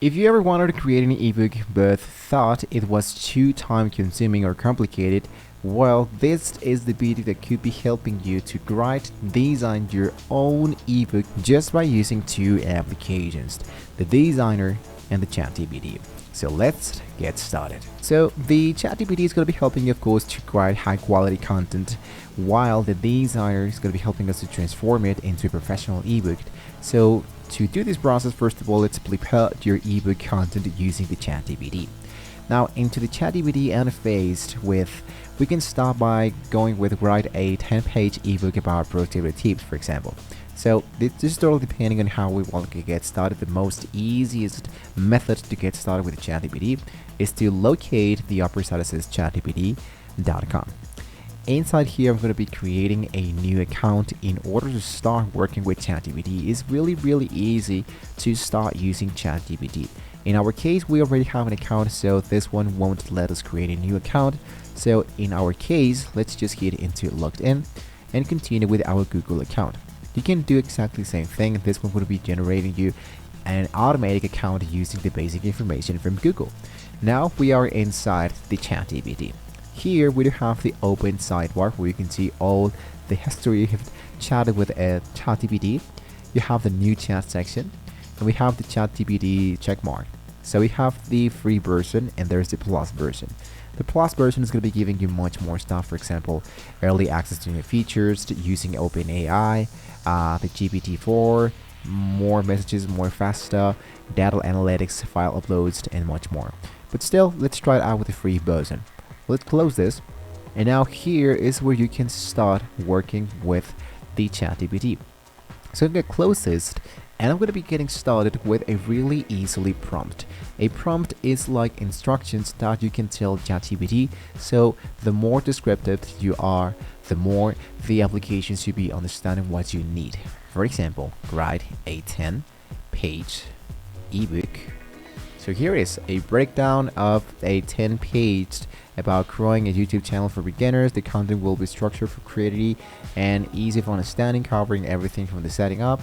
If you ever wanted to create an ebook but thought it was too time consuming or complicated, well, this is the video that could be helping you to write, design your own ebook just by using two applications, the Designer and the ChatGPT. So let's get started. So the ChatGPT is going to be helping you, of course, to write high quality content, while the Designer is going to be helping us to transform it into a professional ebook. So to do this process, first of all, let's prepare your ebook content using the ChatGPT. Now, into the ChatGPT interface we can start by going with write a 10-page ebook about productivity tips, for example. So this is totally depending on how we want to get started. The most easiest method to get started with the ChatGPT is to locate the upper side that says chatgpt.com. Inside here, I'm going to be creating a new account in order to start working with ChatGPT. It's really easy to start using ChatGPT. In our case, we already have an account, so this one won't let us create a new account. So in our case, let's just hit into logged in and continue with our Google account. You can do exactly the same thing. This one will be generating you an automatic account using the basic information from Google. Now we are inside the ChatGPT. Here we do have the open sidebar where you can see all the history you have chatted with a ChatGPT. You have the new chat section, and we have the ChatGPT checkmark. So we have the free version and there's the plus version. The plus version is going to be giving you much more stuff, for example, early access to new features using OpenAI, the GPT-4, more messages, more faster, data analytics, file uploads, and much more. But still, let's try it out with the free version. Let's close this, and now here is where you can start working with the ChatGPT. So I'm going to close this, and I'm going to be getting started with a really easily prompt. A prompt is like instructions that you can tell ChatGPT, so the more descriptive you are, the more the application should be understanding what you need. For example, write a 10-page ebook. So here is a breakdown of a 10-page about growing a YouTube channel for beginners. The content will be structured for creativity and easy for understanding, covering everything from the setting up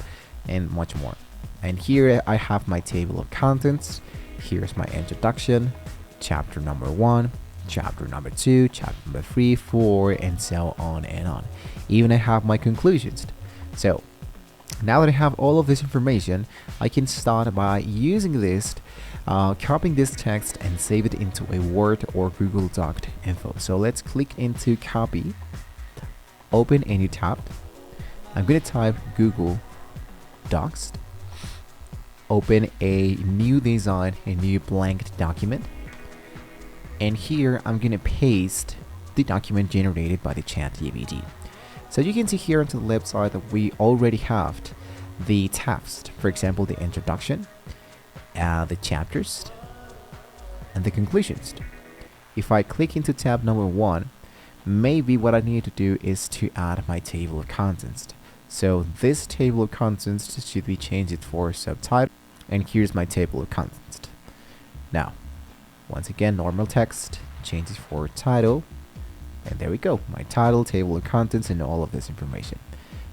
and much more. And here I have my table of contents. Here's my introduction, chapter number 1, chapter number 2, chapter number 3, 4, and so on and on. Even I have my conclusions. So now that I have all of this information, I can start by using this, copying this text and save it into a Word or Google Doc info. So let's click into copy, open a new tab. I'm going to type Google Docs, open a new design, a new blank document, and here I'm going to paste the document generated by the ChatGPT. So you can see here on the left side that we already have the tabs, for example, the introduction, the chapters, and the conclusions. If I click into tab number 1, maybe what I need to do is to add my table of contents. So this table of contents should be changed for subtitle, and here's my table of contents. Now, once again, normal text, changes for title, and there we go, my title, table of contents, and all of this information.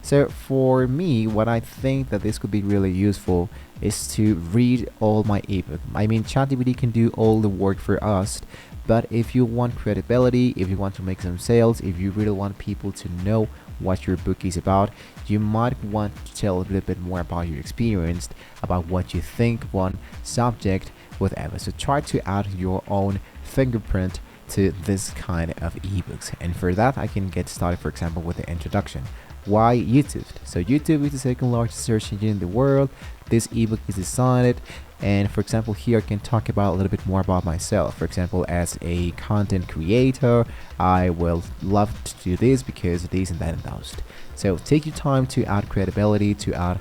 So for me, what I think that this could be really useful is to read all my ebook. I mean, ChatGPT can do all the work for us, but if you want credibility, if you want to make some sales, if you really want people to know what your book is about, you might want to tell a little bit more about your experience, about what you think one subject, whatever. So try to add your own fingerprint to this kind of ebooks, and for that I can get started, for example, with the introduction. Why YouTube? So YouTube is the second largest search engine in the world. This ebook is designed, and for example here I can talk about a little bit more about myself. For example, as a content creator, I will love to do this because this and that and those. So take your time to add credibility, to add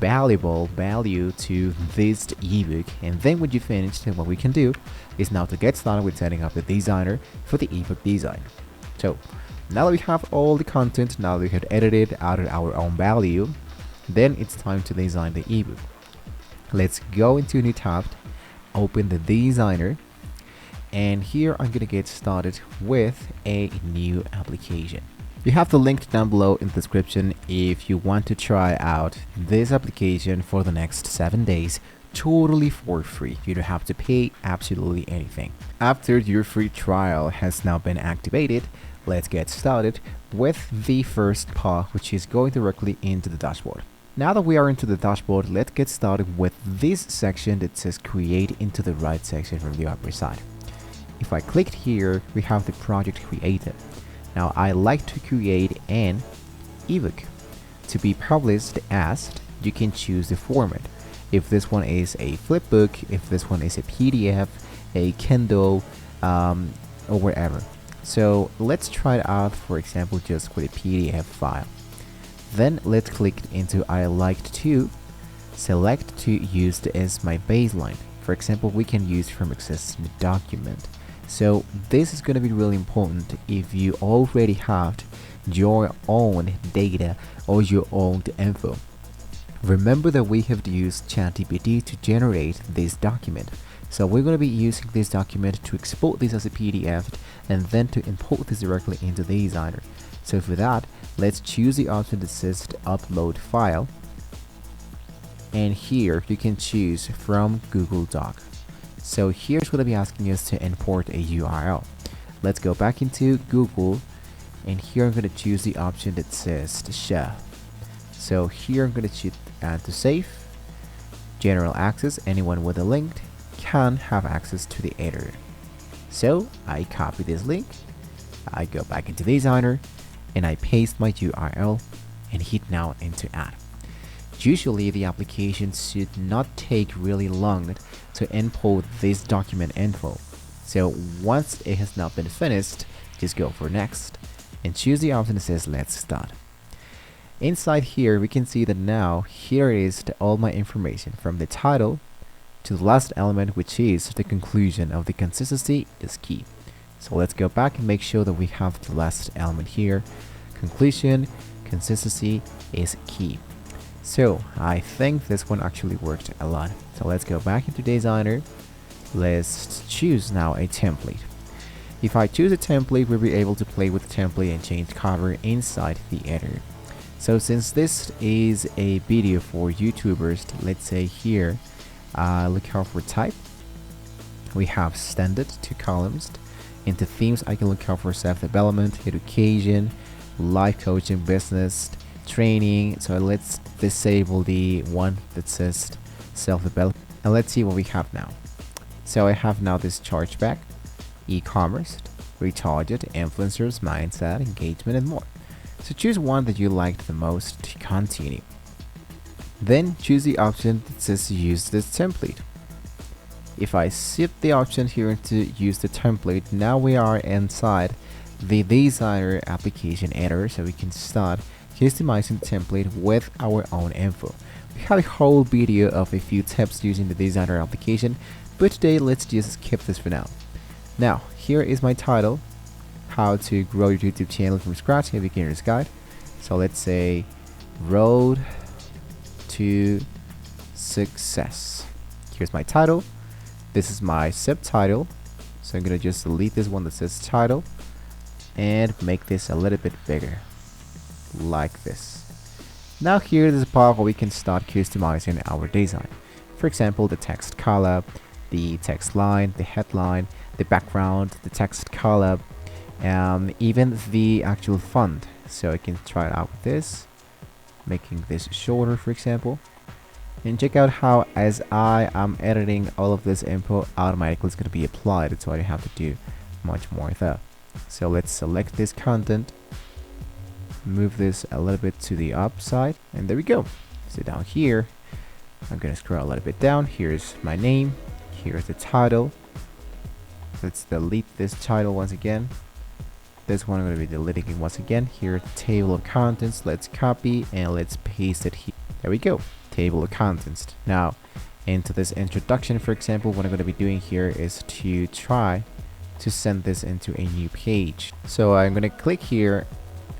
valuable value to this ebook, and then when you finish, then what we can do is now to get started with setting up the designer for the ebook design. So now that we have all the content, now that we have edited, added our own value, then it's time to design the ebook. Let's go into a new tab, open the designer, and here I'm gonna get started with a new application. You have the link down below in the description if you want to try out this application for the next 7 days totally for free. You don't have to pay absolutely anything. After your free trial has now been activated, let's get started with the first part, which is going directly into the dashboard. Now that we are into the dashboard, let's get started with this section that says create into the right section from the upper side. If I clicked here, we have the project created. Now I like to create an ebook to be published as. You can choose the format. If this one is a flipbook, if this one is a PDF, a Kindle, or wherever. So let's try it out, for example, just with a PDF file. Then let's click into I like to select to use as my baseline. For example, we can use from existing document. So this is going to be really important if you already have your own data or your own info. Remember that we have used ChatGPT to generate this document. So we're going to be using this document to export this as a PDF and then to import this directly into the designer. So for that, let's choose the option that says upload file. And here you can choose from Google Doc. So here's what I'll be asking us to import a URL. Let's go back into Google, and here I'm going to choose the option that says to share. So here I'm going to choose add to save, general access. Anyone with a link can have access to the editor. So I copy this link, I go back into Designer, and I paste my URL and hit now into add. Usually the application should not take really long to import this document info. So once it has not been finished, just go for next and choose the option that says let's start. Inside here we can see that now here is all my information from the title to the last element, which is the conclusion of the consistency is key. So let's go back and make sure that we have the last element here. Conclusion, consistency is key. So I think this one actually worked a lot. So let's go back into Designer. Let's choose now a template. If I choose a template, we'll be able to play with the template and change cover inside the editor. So since this is a video for YouTubers, let's say here, look out for type. We have standard 2 columns. Into themes, I can look out for self-development, education, life coaching, business, training. So let's disable the one that says self-development, and let's see what we have now. So I have now this chargeback, e-commerce, retarget, influencers, mindset, engagement, and more. So choose one that you liked the most to continue. Then choose the option that says use this template. If I set the option here to use the template, now we are inside the Designer application editor, so we can start customizing the template with our own info. We have a whole video of a few tips using the Designer application, but today let's just skip this for now. Now here is my title, how to grow your YouTube channel from scratch, a beginner's guide. So let's say road to success. Here's my title. This is my subtitle, so I'm gonna just delete this one that says title and make this a little bit bigger like this. Now here is the part where we can start customizing our design. For example, the text color, the text line, the headline, the background, the text color, even the actual font. So I can try it out with this, making this shorter, for example. And check out how as I am editing all of this info, automatically it's going to be applied, so I don't have to do much more there. So let's select this content, move this a little bit to the upside, and there we go. So down here, I'm going to scroll a little bit down. Here's my name, here's the title. Let's delete this title once again. This one I'm going to be deleting it once again. Here, table of contents. Let's copy and let's paste it here. There we go. Table of contents. Now, into this introduction, for example, what I'm going to be doing here is to try to send this into a new page. So I'm going to click here,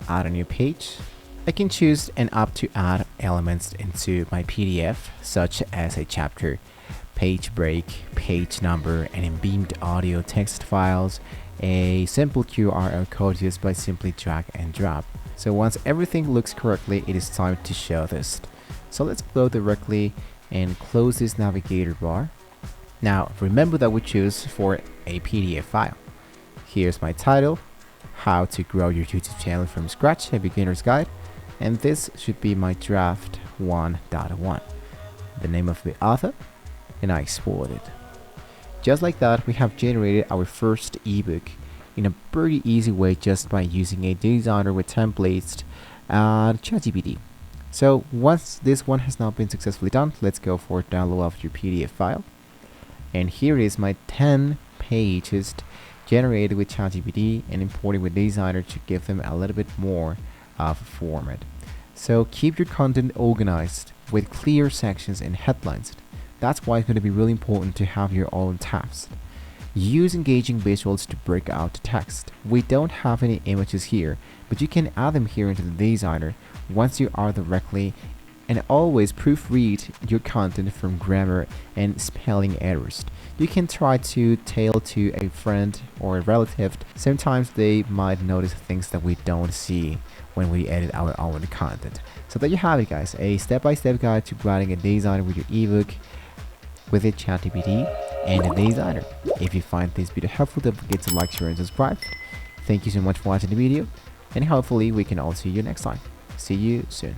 add a new page. I can choose an app to add elements into my PDF, such as a chapter, page break, page number, and embedded audio text files, a simple QR code just by simply drag and drop. So once everything looks correctly, it is time to show this. So let's go directly and close this navigator bar. Now remember that we choose for a PDF file. Here's my title, How to Grow Your YouTube Channel from Scratch, a Beginner's Guide, and this should be my draft 1.1, the name of the author, and I export it. Just like that, we have generated our first ebook in a pretty easy way just by using a designer with templates and ChatGPT. So once this one has now been successfully done, let's go for download of your PDF file. And here is my 10 pages generated with ChatGPT and imported with Designer to give them a little bit more of a format. So keep your content organized with clear sections and headlines. That's why it's going to be really important to have your own tabs. Use engaging visuals to break out the text. We don't have any images here, but you can add them here into the Designer once you are directly, and always proofread your content from grammar and spelling errors. You can try to tell to a friend or a relative. Sometimes they might notice things that we don't see when we edit our own content. So there you have it, guys, a step-by-step guide to writing a designer with your ebook with a ChatGPT and a Designer. If you find this video helpful, don't forget to like, share, and subscribe. Thank you so much for watching the video, and hopefully we can all see you next time. See you soon.